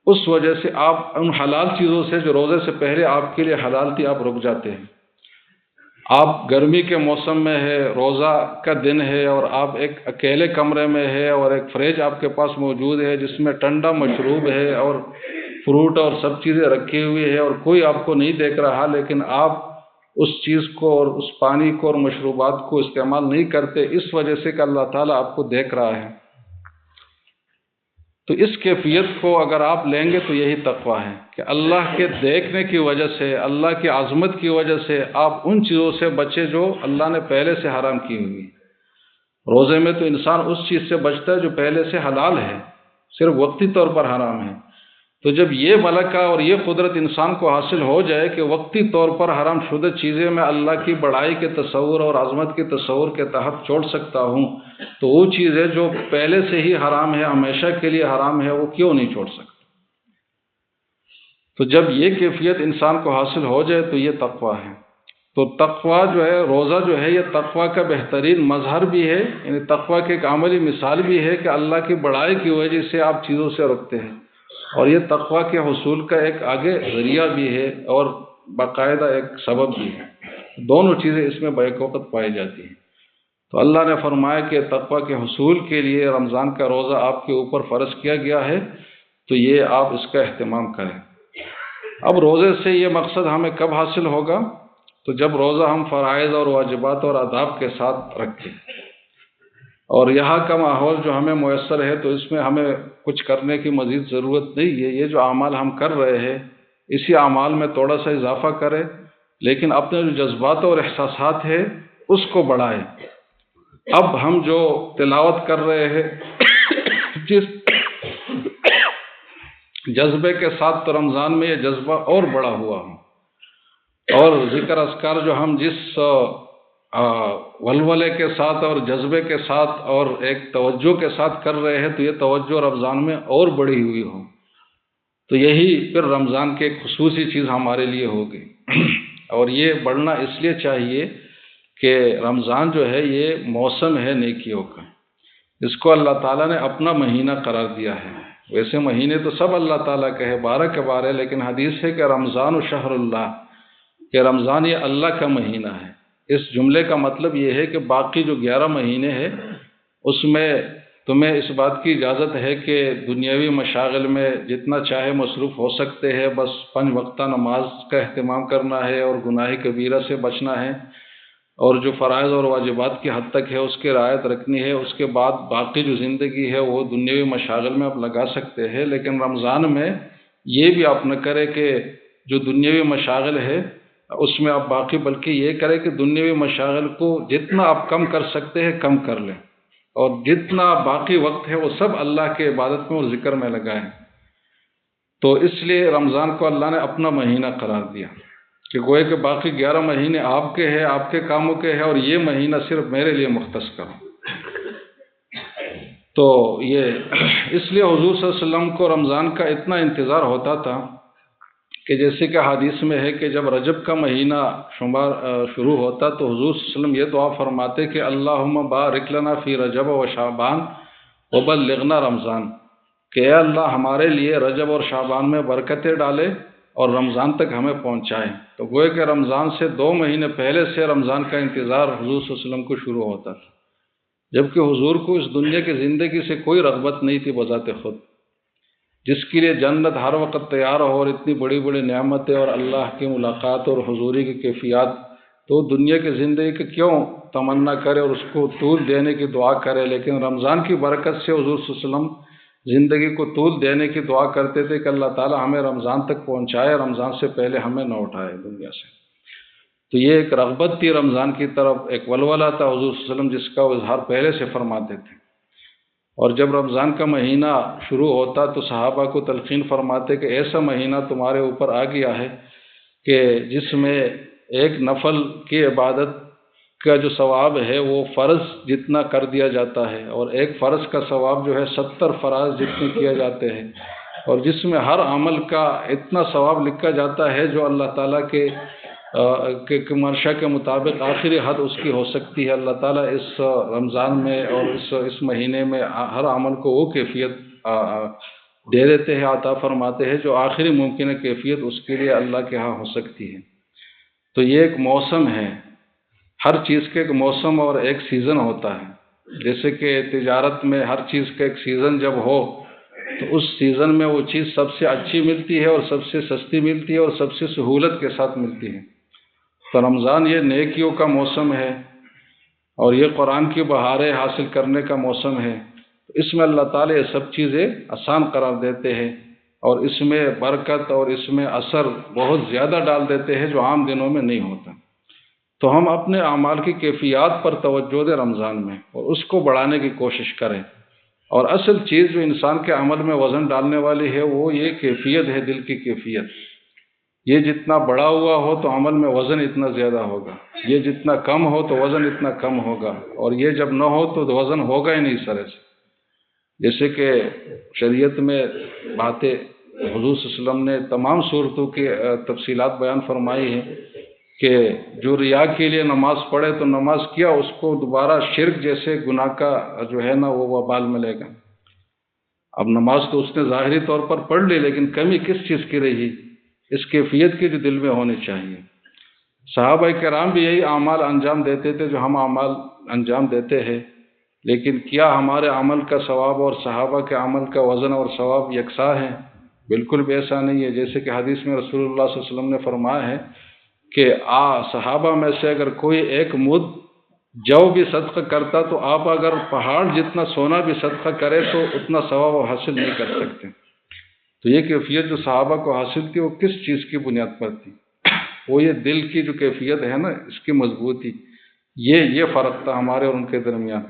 اس وجہ سے آپ ان حلال چیزوں سے جو روزے سے پہلے آپ کے لیے حلال تھی آپ رک جاتے ہیں۔ آپ گرمی کے موسم میں ہے، روزہ کا دن ہے، اور آپ ایک اکیلے کمرے میں ہے، اور ایک فریج آپ کے پاس موجود ہے جس میں ٹھنڈا مشروب ہے اور فروٹ اور سب چیزیں رکھی ہوئی ہے، اور کوئی آپ کو نہیں دیکھ رہا، لیکن آپ اس چیز کو اور اس پانی کو اور مشروبات کو استعمال نہیں کرتے، اس وجہ سے کہ اللہ تعالیٰ آپ کو دیکھ رہا ہے۔ تو اس کیفیت کو اگر آپ لیں گے تو یہی تقویٰ ہے کہ اللہ کے دیکھنے کی وجہ سے، اللہ کی عظمت کی وجہ سے آپ ان چیزوں سے بچے جو اللہ نے پہلے سے حرام کی ہوئی۔ روزے میں تو انسان اس چیز سے بچتا ہے جو پہلے سے حلال ہے، صرف وقتی طور پر حرام ہے۔ تو جب یہ ملکہ اور یہ قدرت انسان کو حاصل ہو جائے کہ وقتی طور پر حرام شدہ چیزیں میں اللہ کی بڑائی کے تصور اور عظمت کے تصور کے تحت چھوڑ سکتا ہوں، تو وہ چیزیں جو پہلے سے ہی حرام ہے، ہمیشہ کے لیے حرام ہے، وہ کیوں نہیں چھوڑ سکتا؟ تو جب یہ کیفیت انسان کو حاصل ہو جائے تو یہ تقویٰ ہے۔ تو تقویٰ جو ہے، روزہ جو ہے، یہ تقویٰ کا بہترین مظہر بھی ہے، یعنی تقویٰ کی ایک عملی مثال بھی ہے کہ اللہ کی بڑائی کی وجہ سے آپ چیزوں سے رکتے ہیں، اور یہ تقویٰ کے حصول کا ایک آگے ذریعہ بھی ہے اور باقاعدہ ایک سبب بھی ہے۔ دونوں چیزیں اس میں بیک وقت پائی جاتی ہیں۔ تو اللہ نے فرمایا کہ تقویٰ کے حصول کے لیے رمضان کا روزہ آپ کے اوپر فرض کیا گیا ہے، تو یہ آپ اس کا اہتمام کریں۔ اب روزے سے یہ مقصد ہمیں کب حاصل ہوگا؟ تو جب روزہ ہم فرائض اور واجبات اور آداب کے ساتھ رکھیں، اور یہاں کا ماحول جو ہمیں میسر ہے تو اس میں ہمیں کچھ کرنے کی مزید ضرورت نہیں ہے۔ یہ جو اعمال ہم کر رہے ہیں اسی اعمال میں تھوڑا سا اضافہ کریں، لیکن اپنے جو جذبات اور احساسات ہیں اس کو بڑھائیں۔ اب ہم جو تلاوت کر رہے ہیں جس جذبے کے ساتھ، تو رمضان میں یہ جذبہ اور بڑا ہوا ہوں، اور ذکر اذکار جو ہم جس ولولے کے ساتھ اور جذبے کے ساتھ اور ایک توجہ کے ساتھ کر رہے ہیں، تو یہ توجہ رمضان میں اور بڑی ہوئی ہو، تو یہی پھر رمضان کی ایک خصوصی چیز ہمارے لیے ہوگی۔ اور یہ بڑھنا اس لیے چاہیے کہ رمضان جو ہے یہ موسم ہے نیکیوں کا، اس کو اللہ تعالیٰ نے اپنا مہینہ قرار دیا ہے۔ ویسے مہینے تو سب اللہ تعالیٰ کے ہے، 12 کے 12، لیکن حدیث ہے کہ رمضان و شہر اللہ، کہ رمضان یہ اللہ کا مہینہ ہے۔ اس جملے کا مطلب یہ ہے کہ باقی جو 11 مہینے ہیں اس میں تمہیں اس بات کی اجازت ہے کہ دنیاوی مشاغل میں جتنا چاہے مصروف ہو سکتے ہیں، بس 5 وقتہ نماز کا اہتمام کرنا ہے اور گناہ کبیرہ سے بچنا ہے، اور جو فرائض اور واجبات کی حد تک ہے اس کی رعایت رکھنی ہے۔ اس کے بعد باقی جو زندگی ہے وہ دنیاوی مشاغل میں آپ لگا سکتے ہیں، لیکن رمضان میں یہ بھی آپ نہ کرے کہ جو دنیاوی مشاغل ہے اس میں آپ باقی، بلکہ یہ کرے کہ دنیاوی مشاغل کو جتنا آپ کم کر سکتے ہیں کم کر لیں، اور جتنا باقی وقت ہے وہ سب اللہ کے عبادت میں اور ذکر میں لگائیں۔ تو اس لیے رمضان کو اللہ نے اپنا مہینہ قرار دیا کہ گوئے کہ باقی 11 مہینے آپ کے ہیں، آپ کے کاموں کے ہیں، اور یہ مہینہ صرف میرے لیے مختص کرو۔ تو یہ اس لیے حضور صلی اللہ علیہ وسلم کو رمضان کا اتنا انتظار ہوتا تھا کہ جیسے کہ حدیث میں ہے کہ جب رجب کا مہینہ شروع ہوتا تو حضور صلی اللہ علیہ وسلم یہ دعا فرماتے کہ اللہم بارک لنا فی رجب و شعبان وبلغنا رمضان، کہ اے اللہ ہمارے لیے رجب اور شعبان میں برکتیں ڈالے اور رمضان تک ہمیں پہنچائیں۔ تو گوئے کہ رمضان سے 2 مہینے پہلے سے رمضان کا انتظار حضور صلی اللہ علیہ وسلم کو شروع ہوتا تھا، جبکہ حضور کو اس دنیا کی زندگی سے کوئی رغبت نہیں تھی بذات خود، جس کے لیے جنت ہر وقت تیار ہو اور اتنی بڑی بڑی نعمتیں اور اللہ کی ملاقات اور حضوری کی کیفیات، تو دنیا کی زندگی کی کیوں تمنا کرے اور اس کو طول دینے کی دعا کرے؟ لیکن رمضان کی برکت سے حضور صلی اللہ علیہ وسلم زندگی کو طول دینے کی دعا کرتے تھے کہ اللہ تعالیٰ ہمیں رمضان تک پہنچائے، رمضان سے پہلے ہمیں نہ اٹھائے دنیا سے۔ تو یہ ایک رغبت تھی رمضان کی طرف، ایک ولولہ تھا حضور صلی اللہ علیہ وسلم جس کا اظہار پہلے سے فرماتے تھے۔ اور جب رمضان کا مہینہ شروع ہوتا تو صحابہ کو تلقین فرماتے کہ ایسا مہینہ تمہارے اوپر آ گیا ہے کہ جس میں ایک نفل کی عبادت کا جو ثواب ہے وہ فرض جتنا کر دیا جاتا ہے، اور ایک فرض کا ثواب جو ہے 70 فرائض جتنے کیے جاتے ہیں، اور جس میں ہر عمل کا اتنا ثواب لکھا جاتا ہے جو اللہ تعالیٰ کے منشا کے مطابق آخری حد اس کی ہو سکتی ہے۔ اللہ تعالیٰ اس رمضان میں اور اس مہینے میں ہر عمل کو وہ کیفیت دے دیتے ہیں، عطا فرماتے ہیں جو آخری ممکنہ کیفیت اس کے لیے اللہ کے ہاں ہو سکتی ہے۔ تو یہ ایک موسم ہے، ہر چیز کے ایک موسم اور ایک سیزن ہوتا ہے۔ جیسے کہ تجارت میں ہر چیز کا ایک سیزن جب ہو تو اس سیزن میں وہ چیز سب سے اچھی ملتی ہے اور سب سے سستی ملتی ہے اور سب سے سہولت کے ساتھ ملتی ہے۔ تو رمضان یہ نیکیوں کا موسم ہے اور یہ قرآن کی بہاریں حاصل کرنے کا موسم ہے۔ اس میں اللہ تعالیٰ یہ سب چیزیں آسان قرار دیتے ہیں اور اس میں برکت اور اس میں اثر بہت زیادہ ڈال دیتے ہیں جو عام دنوں میں نہیں ہوتا۔ تو ہم اپنے اعمال کی کیفیات پر توجہ دیں رمضان میں اور اس کو بڑھانے کی کوشش کریں، اور اصل چیز جو انسان کے عمل میں وزن ڈالنے والی ہے وہ یہ کیفیت ہے، دل کی کیفیت۔ یہ جتنا بڑا ہوا ہو تو عمل میں وزن اتنا زیادہ ہوگا، یہ جتنا کم ہو تو وزن اتنا کم ہوگا، اور یہ جب نہ ہو تو وزن ہوگا ہی نہیں سرے سے۔ جیسے کہ شریعت میں باتیں حضور صلی اللہ علیہ وسلم نے تمام صورتوں کی تفصیلات بیان فرمائی ہیں کہ جو ریا کے لیے نماز پڑھے تو نماز کیا، اس کو دوبارہ شرک جیسے گناہ کا جو ہے نا وہ وبال ملے گا۔ اب نماز تو اس نے ظاہری طور پر پڑھ لی، لیکن کمی کس چیز کی رہی؟ اس کیفیت کی جو دل میں ہونی چاہیے۔ صحابہ کرام بھی یہی اعمال انجام دیتے تھے جو ہم اعمال انجام دیتے ہیں، لیکن کیا ہمارے عمل کا ثواب اور صحابہ کے عمل کا وزن اور ثواب یکساں ہے؟ بالکل بھی ایسا نہیں ہے۔ جیسے کہ حدیث میں رسول اللہ صلی اللہ علیہ وسلم نے فرمایا ہے کہ صحابہ میں سے اگر کوئی ایک مد جو بھی صدقہ کرتا تو آپ اگر پہاڑ جتنا سونا بھی صدقہ کرے تو اتنا ثواب حاصل نہیں کر سکتے۔ تو یہ کیفیت جو صحابہ کو حاصل تھی وہ کس چیز کی بنیاد پر تھی؟ وہ یہ دل کی جو کیفیت ہے نا، اس کی مضبوطی، یہ فرق تھا ہمارے اور ان کے درمیان۔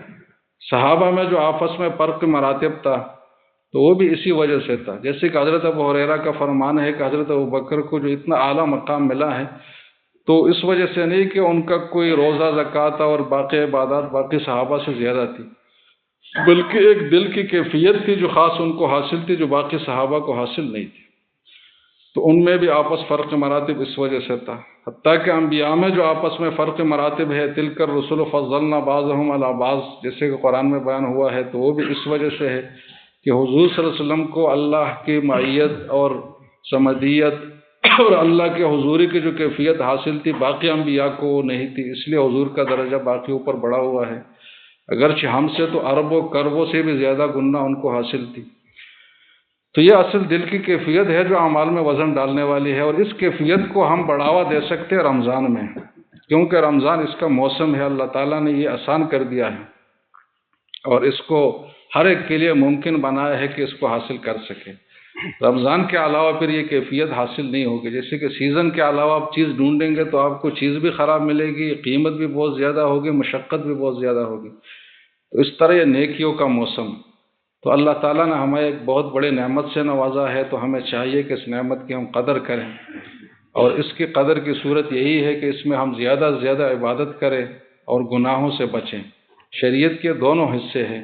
صحابہ میں جو آپس میں فرق مراتب تھا تو وہ بھی اسی وجہ سے تھا۔ جیسے کہ حضرت ابو ہریرہ کا فرمان ہے کہ حضرت ابوبکر کو جو اتنا اعلیٰ مقام ملا ہے تو اس وجہ سے نہیں کہ ان کا کوئی روزہ زکوٰۃ اور باقی عبادات باقی صحابہ سے زیادہ تھی، بلکہ ایک دل کی کیفیت تھی جو خاص ان کو حاصل تھی جو باقی صحابہ کو حاصل نہیں تھی۔ تو ان میں بھی آپس فرق مراتب اس وجہ سے تھا۔ حتیٰ کہ انبیاء میں جو آپس میں فرق مراتب ہے، تلک الرسل فضلنا بعضهم علی بعض، جیسے کہ قرآن میں بیان ہوا ہے، تو وہ بھی اس وجہ سے ہے کہ حضور صلی اللہ علیہ وسلم کو اللہ کی معیت اور سمدیت اور اللہ کے حضوری کی جو کیفیت حاصل تھی باقی انبیاء کو نہیں تھی، اس لیے حضور کا درجہ باقی اوپر بڑھا ہوا ہے، اگرچہ ہم سے تو اربوں کربوں سے بھی زیادہ گنا ان کو حاصل تھی۔ تو یہ اصل دل کی کیفیت ہے جو اعمال میں وزن ڈالنے والی ہے، اور اس کیفیت کو ہم بڑھاوا دے سکتے ہیں رمضان میں، کیونکہ رمضان اس کا موسم ہے۔ اللہ تعالیٰ نے یہ آسان کر دیا ہے اور اس کو ہر ایک کے لیے ممکن بنایا ہے کہ اس کو حاصل کر سکے۔ رمضان کے علاوہ پھر یہ کیفیت حاصل نہیں ہوگی۔ جیسے کہ سیزن کے علاوہ آپ چیز ڈھونڈیں گے تو آپ کو چیز بھی خراب ملے گی، قیمت بھی بہت زیادہ ہوگی، مشقت بھی بہت زیادہ ہوگی۔ تو اس طرح یہ نیکیوں کا موسم، تو اللہ تعالیٰ نے ہمیں ایک بہت بڑے نعمت سے نوازا ہے، تو ہمیں چاہیے کہ اس نعمت کی ہم قدر کریں، اور اس کی قدر کی صورت یہی ہے کہ اس میں ہم زیادہ سے زیادہ عبادت کریں اور گناہوں سے بچیں۔ شریعت کے دونوں حصے ہیں۔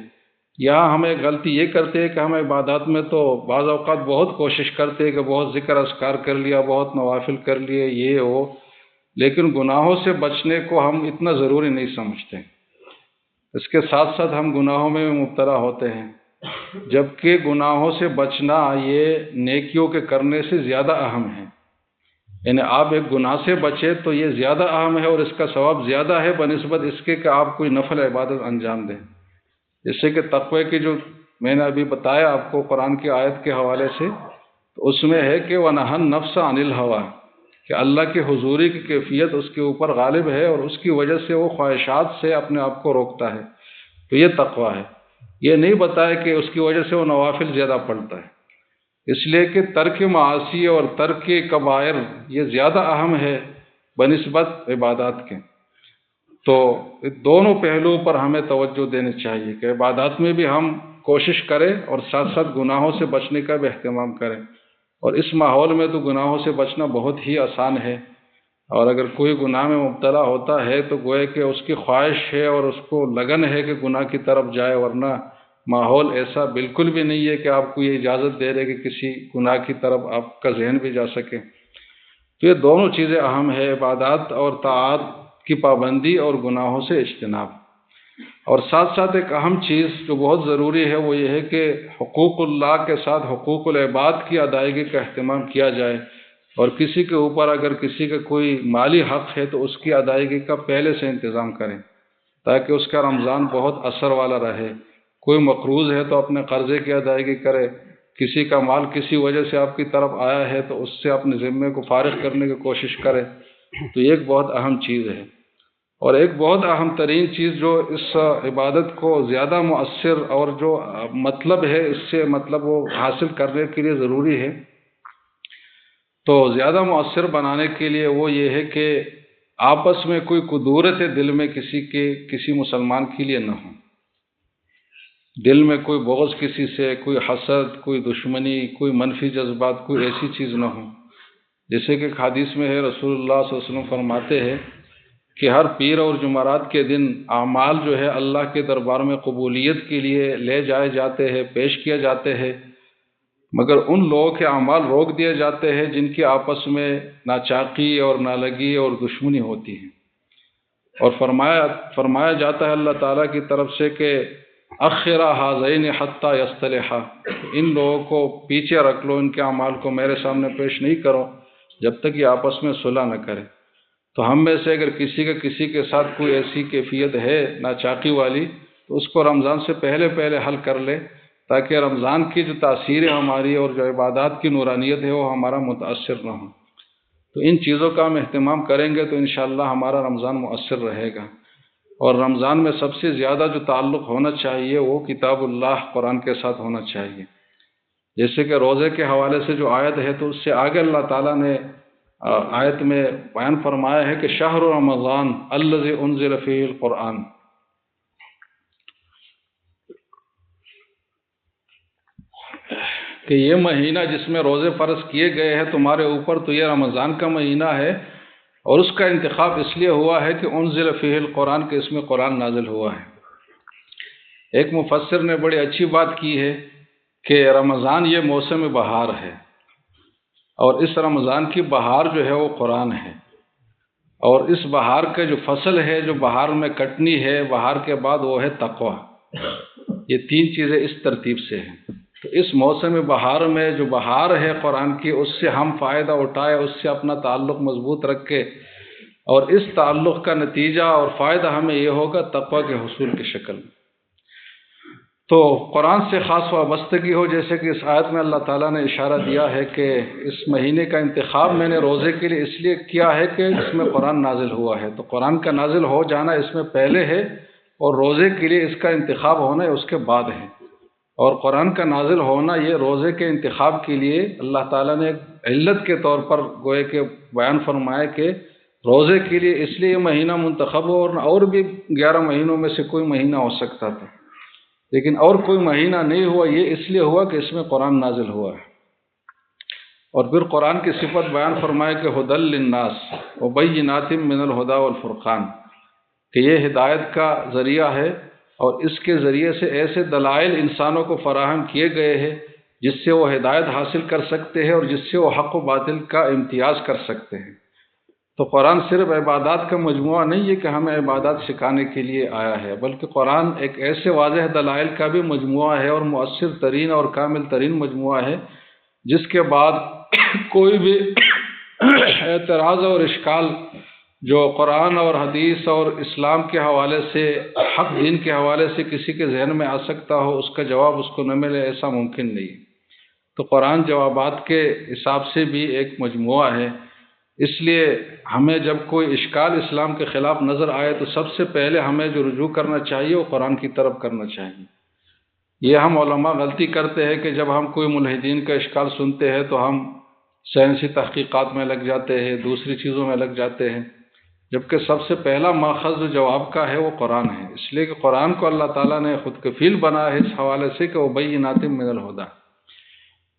یہاں ہمیں غلطی یہ کرتے ہیں کہ ہم عبادات میں تو بعض اوقات بہت کوشش کرتے ہیں کہ بہت ذکر اذکار کر لیا، بہت نوافل کر لیے، یہ وہ، لیکن گناہوں سے بچنے کو ہم اتنا ضروری نہیں سمجھتے۔ اس کے ساتھ ساتھ ہم گناہوں میں بھی مبتلا ہوتے ہیں، جبکہ گناہوں سے بچنا یہ نیکیوں کے کرنے سے زیادہ اہم ہے۔ یعنی آپ ایک گناہ سے بچے تو یہ زیادہ اہم ہے اور اس کا ثواب زیادہ ہے بنسبت اس کے کہ آپ کوئی نفل عبادت انجام دیں۔ جیسے کہ تقوی کی جو میں نے ابھی بتایا آپ کو قرآن کی آیت کے حوالے سے، تو اس میں ہے کہ وَنَهَى النَّفْسَ عَنِ الْهَوَىٰ، کہ اللہ کی حضوری کی کیفیت اس کے اوپر غالب ہے اور اس کی وجہ سے وہ خواہشات سے اپنے آپ کو روکتا ہے۔ تو یہ تقوی ہے۔ یہ نہیں بتایا کہ اس کی وجہ سے وہ نوافل زیادہ پڑھتا ہے، اس لیے کہ ترک معاصی اور ترک کبائر یہ زیادہ اہم ہے بنسبت عبادات کے۔ تو دونوں پہلوؤں پر ہمیں توجہ دینی چاہیے کہ عبادات میں بھی ہم کوشش کریں اور ساتھ ساتھ گناہوں سے بچنے کا بھی اہتمام کریں، اور اس ماحول میں تو گناہوں سے بچنا بہت ہی آسان ہے۔ اور اگر کوئی گناہ میں مبتلا ہوتا ہے تو گویا کہ اس کی خواہش ہے اور اس کو لگن ہے کہ گناہ کی طرف جائے، ورنہ ماحول ایسا بالکل بھی نہیں ہے کہ آپ کو یہ اجازت دے رہے کہ کسی گناہ کی طرف آپ کا ذہن بھی جا سکے۔ تو یہ دونوں چیزیں اہم ہے، عبادات اور طاعات کی پابندی اور گناہوں سے اجتناب۔ اور ساتھ ساتھ ایک اہم چیز جو بہت ضروری ہے وہ یہ ہے کہ حقوق اللہ کے ساتھ حقوق العباد کی ادائیگی کا اہتمام کیا جائے، اور کسی کے اوپر اگر کسی کا کوئی مالی حق ہے تو اس کی ادائیگی کا پہلے سے انتظام کریں تاکہ اس کا رمضان بہت اثر والا رہے۔ کوئی مقروض ہے تو اپنے قرضے کی ادائیگی کرے، کسی کا مال کسی وجہ سے آپ کی طرف آیا ہے تو اس سے اپنے ذمے کو فارغ کرنے کی کوشش کرے۔ تو یہ ایک بہت اہم چیز ہے۔ اور ایک بہت اہم ترین چیز جو اس عبادت کو زیادہ مؤثر اور جو مطلب ہے اس سے مطلب وہ حاصل کرنے کے لیے ضروری ہے، تو زیادہ مؤثر بنانے کے لیے وہ یہ ہے کہ آپس میں کوئی کدورت دل میں کسی مسلمان کے لیے نہ ہو۔ دل میں کوئی بغض کسی سے، کوئی حسد، کوئی دشمنی، کوئی منفی جذبات، کوئی ایسی چیز نہ ہو۔ جیسے کہ حدیث میں ہے، رسول اللہ صلی اللہ علیہ وسلم فرماتے ہیں کہ ہر پیر اور جمعرات کے دن اعمال جو ہے اللہ کے دربار میں قبولیت کے لیے لے جائے جاتے ہیں، پیش کیے جاتے ہیں، مگر ان لوگوں کے اعمال روک دیے جاتے ہیں جن کی آپس میں ناچاقی اور نالگی اور دشمنی ہوتی ہے۔ اور فرمایا جاتا ہے اللہ تعالیٰ کی طرف سے کہ اخرا حاضین حتی یصطلحا، ان لوگوں کو پیچھے رکھ لو، ان کے اعمال کو میرے سامنے پیش نہیں کرو جب تک یہ آپس میں صلح نہ کرے۔ تو ہم میں سے اگر کسی کے ساتھ کوئی ایسی کیفیت ہے ناچاقی والی تو اس کو رمضان سے پہلے حل کر لے، تاکہ رمضان کی جو تاثیر ہے ہماری اور جو عبادات کی نورانیت ہے وہ ہمارا متاثر نہ ہو۔ تو ان چیزوں کا ہم اہتمام کریں گے تو انشاءاللہ ہمارا رمضان مؤثر رہے گا۔ اور رمضان میں سب سے زیادہ جو تعلق ہونا چاہیے وہ کتاب اللہ قرآن کے ساتھ ہونا چاہیے۔ جیسے کہ روزے کے حوالے سے جو آیت ہے تو اس سے آگے اللہ تعالیٰ نے آیت میں بیان فرمایا ہے کہ شہر رمضان الذی انزل فیہ القرآن، کہ یہ مہینہ جس میں روزے فرض کیے گئے ہیں تمہارے اوپر تو یہ رمضان کا مہینہ ہے، اور اس کا انتخاب اس لیے ہوا ہے کہ انزل فیہ القرآن، کہ اس میں قرآن نازل ہوا ہے۔ ایک مفسر نے بڑی اچھی بات کی ہے کہ رمضان یہ موسم بہار ہے، اور اس رمضان کی بہار جو ہے وہ قرآن ہے، اور اس بہار کا جو فصل ہے جو بہار میں کٹنی ہے بہار کے بعد وہ ہے تقوی۔ یہ تین چیزیں اس ترتیب سے ہیں۔ تو اس موسم بہار میں جو بہار ہے قرآن کی، اس سے ہم فائدہ اٹھائے، اس سے اپنا تعلق مضبوط رکھے، اور اس تعلق کا نتیجہ اور فائدہ ہمیں یہ ہوگا تقوی کے حصول کی شکل میں۔ تو قرآن سے خاص وابستگی ہو، جیسے کہ اس آیت میں اللہ تعالیٰ نے اشارہ دیا ہے کہ اس مہینے کا انتخاب میں نے روزے کے لیے اس لیے کیا ہے کہ اس میں قرآن نازل ہوا ہے۔ تو قرآن کا نازل ہو جانا اس میں پہلے ہے، اور روزے کے لیے اس کا انتخاب ہونا اس کے بعد ہے۔ اور قرآن کا نازل ہونا یہ روزے کے انتخاب کے لیے اللہ تعالیٰ نے علت کے طور پر گوئے کہ بیان فرمایا کہ روزے کے لیے اس لیے یہ مہینہ منتخب ہو، اور بھی 11 مہینوں میں سے کوئی مہینہ ہو سکتا تھا، لیکن اور کوئی مہینہ نہیں ہوا، یہ اس لیے ہوا کہ اس میں قرآن نازل ہوا ہے۔ اور پھر قرآن کی صفت بیان فرمائے کہ ھدی للناس وبینات من الھدی والفرقان، کہ یہ ہدایت کا ذریعہ ہے، اور اس کے ذریعے سے ایسے دلائل انسانوں کو فراہم کیے گئے ہیں جس سے وہ ہدایت حاصل کر سکتے ہیں اور جس سے وہ حق و باطل کا امتیاز کر سکتے ہیں۔ تو قرآن صرف عبادات کا مجموعہ نہیں ہے کہ ہمیں عبادات سکھانے کے لیے آیا ہے، بلکہ قرآن ایک ایسے واضح دلائل کا بھی مجموعہ ہے، اور مؤثر ترین اور کامل ترین مجموعہ ہے جس کے بعد کوئی بھی اعتراض اور اشکال جو قرآن اور حدیث اور اسلام کے حوالے سے، حق دین کے حوالے سے کسی کے ذہن میں آ سکتا ہو، اس کا جواب اس کو نہ ملے، ایسا ممکن نہیں۔ تو قرآن جوابات کے حساب سے بھی ایک مجموعہ ہے۔ اس لیے ہمیں جب کوئی اشکال اسلام کے خلاف نظر آئے تو سب سے پہلے ہمیں جو رجوع کرنا چاہیے وہ قرآن کی طرف کرنا چاہیے۔ یہ ہم علماء غلطی کرتے ہیں کہ جب ہم کوئی ملحدین کا اشکال سنتے ہیں تو ہم سائنسی تحقیقات میں لگ جاتے ہیں، دوسری چیزوں میں لگ جاتے ہیں، جبکہ سب سے پہلا ماخذ جو جواب کا ہے وہ قرآن ہے۔ اس لیے کہ قرآن کو اللہ تعالیٰ نے خود کفیل بنایا ہے اس حوالے سے کہ وبینات من الھدی۔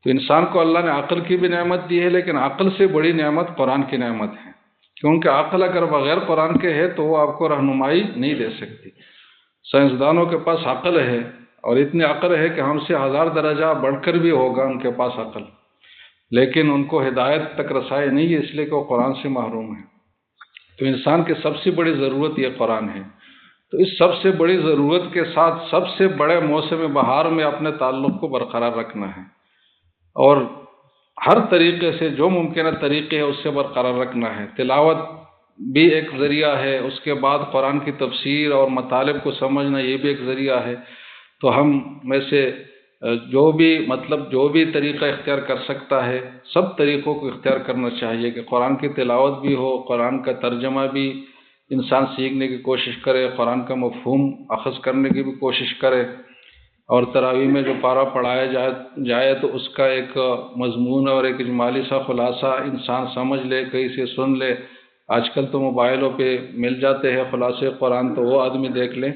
تو انسان کو اللہ نے عقل کی بھی نعمت دی ہے، لیکن عقل سے بڑی نعمت قرآن کی نعمت ہے، کیونکہ عقل اگر بغیر قرآن کے ہے تو وہ آپ کو رہنمائی نہیں دے سکتی۔ سائنسدانوں کے پاس عقل ہے، اور اتنی عقل ہے کہ ہم سے 1000 درجہ بڑھ کر بھی ہوگا ان کے پاس عقل، لیکن ان کو ہدایت تک رسائی نہیں ہے، اس لیے کہ وہ قرآن سے محروم ہے۔ تو انسان کی سب سے بڑی ضرورت یہ قرآن ہے۔ تو اس سب سے بڑی ضرورت کے ساتھ سب سے بڑے موسم بہار میں اپنے تعلق کو برقرار رکھنا ہے، اور ہر طریقے سے جو ممکنہ طریقے ہے اس سے برقرار رکھنا ہے۔ تلاوت بھی ایک ذریعہ ہے، اس کے بعد قرآن کی تفسیر اور مطالب کو سمجھنا یہ بھی ایک ذریعہ ہے۔ تو ہم میں سے جو بھی طریقہ اختیار کر سکتا ہے، سب طریقوں کو اختیار کرنا چاہیے کہ قرآن کی تلاوت بھی ہو، قرآن کا ترجمہ بھی انسان سیکھنے کی کوشش کرے، قرآن کا مفہوم اخذ کرنے کی بھی کوشش کرے، اور تراویح میں جو پارہ پڑھایا جائے تو اس کا ایک مضمون اور ایک اجمالی سا خلاصہ انسان سمجھ لے، کہیں سے سن لے۔ آج کل تو موبائلوں پہ مل جاتے ہیں خلاصے قرآن، تو وہ آدمی دیکھ لے۔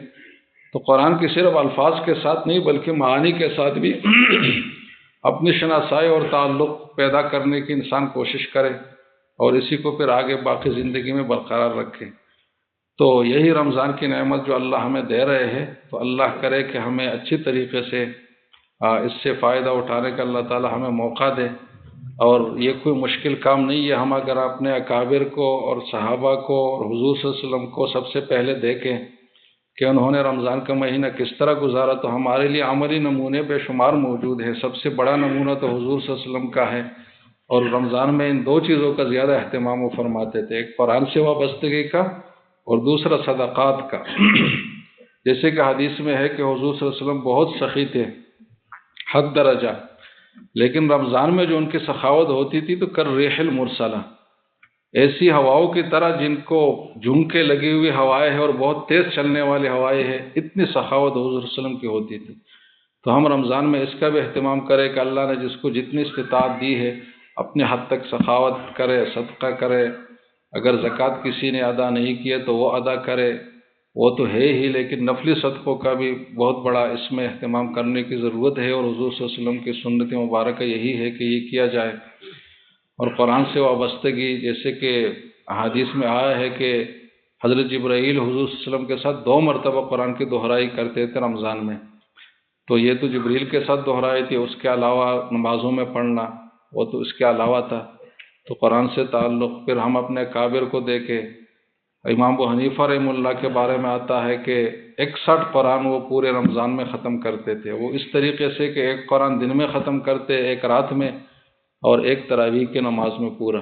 تو قرآن کی صرف الفاظ کے ساتھ نہیں بلکہ معانی کے ساتھ بھی اپنی شناسائی اور تعلق پیدا کرنے کی انسان کوشش کرے، اور اسی کو پھر آگے باقی زندگی میں برقرار رکھے۔ تو یہی رمضان کی نعمت جو اللہ ہمیں دے رہے ہیں، تو اللہ کرے کہ ہمیں اچھی طریقے سے اس سے فائدہ اٹھانے کا اللہ تعالی ہمیں موقع دے۔ اور یہ کوئی مشکل کام نہیں ہے۔ ہم اگر اپنے اکابر کو اور صحابہ کو اور حضور صلی اللہ علیہ وسلم کو سب سے پہلے دیکھیں کہ انہوں نے رمضان کا مہینہ کس طرح گزارا، تو ہمارے لیے عملی نمونے بے شمار موجود ہیں۔ سب سے بڑا نمونہ تو حضور صلی اللہ علیہ وسلم کا ہے، اور رمضان میں ان دو چیزوں کا زیادہ اہتمام وہ فرماتے تھے، ایک قرآن سے وابستگی کا اور دوسرا صدقات کا۔ جیسے کہ حدیث میں ہے کہ حضور صلی اللہ علیہ وسلم بہت سخی تھے، حد درجہ، لیکن رمضان میں جو ان کی سخاوت ہوتی تھی تو کر ریح المرسلہ، ایسی ہواؤں کی طرح جن کو جھونکے لگی ہوئی ہوائیں ہیں اور بہت تیز چلنے والی ہوائیں ہیں، اتنی سخاوت حضور صلی اللہ علیہ وسلم کی ہوتی تھی۔ تو ہم رمضان میں اس کا بھی اہتمام کریں کہ اللہ نے جس کو جتنی استطاعت دی ہے اپنے حد تک سخاوت کرے، صدقہ کرے۔ اگر زکوٰۃ کسی نے ادا نہیں کی ہے تو وہ ادا کرے، وہ تو ہے ہی، لیکن نفلی صدقوں کا بھی بہت بڑا اس میں اہتمام کرنے کی ضرورت ہے، اور حضور صلی اللہ علیہ وسلم کی سنت مبارکہ یہی ہے کہ یہ کیا جائے۔ اور قرآن سے وابستگی، جیسے کہ احادیث میں آیا ہے کہ حضرت جبرائیل حضور صلی اللہ علیہ وسلم کے ساتھ 2 مرتبہ قرآن کی دہرائی کرتے تھے رمضان میں، تو یہ تو جبریل کے ساتھ دہرائی تھی، اس کے علاوہ نمازوں میں پڑھنا وہ تو اس کے علاوہ تھا۔ تو قرآن سے تعلق، پھر ہم اپنے کابر کو دیکھیں، امام ابو حنیفہ رحمہ اللہ کے بارے میں آتا ہے کہ 61 قرآن وہ پورے رمضان میں ختم کرتے تھے۔ وہ اس طریقے سے کہ ایک قرآن دن میں ختم کرتے، ایک رات میں، اور ایک تراویح کی نماز میں پورا۔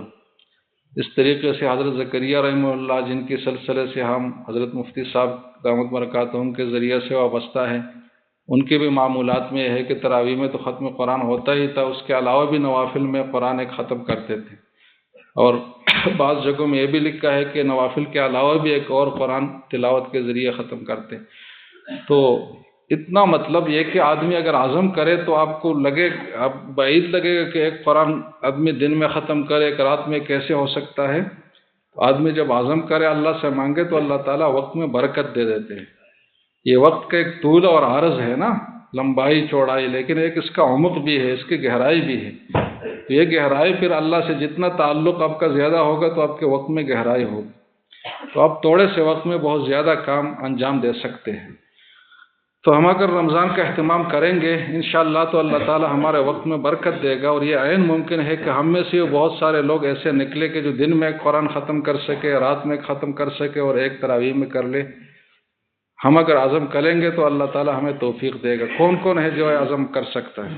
اس طریقے سے حضرت زکریہ رحمہ اللہ، جن کی سلسلے سے ہم حضرت مفتی صاحب دامت برکاتہم کے ذریعے سے وابستہ ہیں، ان کے بھی معمولات میں یہ ہے کہ تراویح میں تو ختم قرآن ہوتا ہی تھا، اس کے علاوہ بھی نوافل میں قرآن ایک ختم کرتے تھے، اور بعض جگہوں میں یہ بھی لکھا ہے کہ نوافل کے علاوہ بھی ایک اور قرآن تلاوت کے ذریعے ختم کرتے۔ تو اتنا مطلب یہ کہ آدمی اگر عزم کرے تو آپ کو اب بعید لگے گا کہ ایک قرآن آدمی دن میں ختم کرے، ایک رات میں کیسے ہو سکتا ہے۔ تو آدمی جب عزم کرے، اللہ سے مانگے، تو اللہ تعالیٰ وقت میں برکت دے دیتے ہیں۔ یہ وقت کا ایک طول اور عرض ہے نا، لمبائی چوڑائی، لیکن ایک اس کا عمق بھی ہے، اس کی گہرائی بھی ہے۔ تو یہ گہرائی پھر اللہ سے جتنا تعلق آپ کا زیادہ ہوگا تو آپ کے وقت میں گہرائی ہوگی، تو آپ تھوڑے سے وقت میں بہت زیادہ کام انجام دے سکتے ہیں۔ تو ہم اگر رمضان کا اہتمام کریں گے انشاءاللہ تو اللہ تعالی ہمارے وقت میں برکت دے گا، اور یہ عین ممکن ہے کہ ہم میں سے بہت سارے لوگ ایسے نکلے کہ جو دن میں قرآن ختم کر سکے، رات میں ختم کر سکے، اور ایک تراویح میں کر لے۔ ہم اگر عزم کریں گے تو اللہ تعالی ہمیں توفیق دے گا۔ کون کون ہے جو عزم کر سکتا ہے؟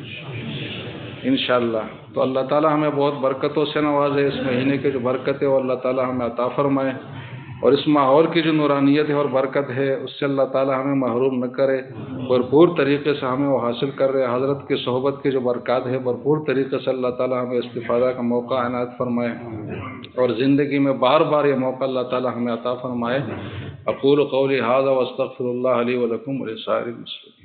انشاءاللہ۔ تو اللہ تعالی ہمیں بہت برکتوں سے نوازے، اس مہینے کے جو برکت ہے وہ اللہ تعالی ہمیں عطا فرمائے، اور اس ماحول کی جو نورانیت ہے اور برکت ہے اس سے اللہ تعالی ہمیں محروم نہ کرے، بھرپور طریقے سے ہمیں وہ حاصل کر رہے۔ حضرت کی صحبت کے جو برکات ہے بھرپور طریقے سے اللہ تعالی ہمیں استفادہ کا موقع عنایت فرمائے، اور زندگی میں بار بار یہ موقع اللہ تعالی ہمیں عطا فرمائے۔ اقول قولی ھذا واستغفر اللہ لی ولکم ولسائر المسلمین۔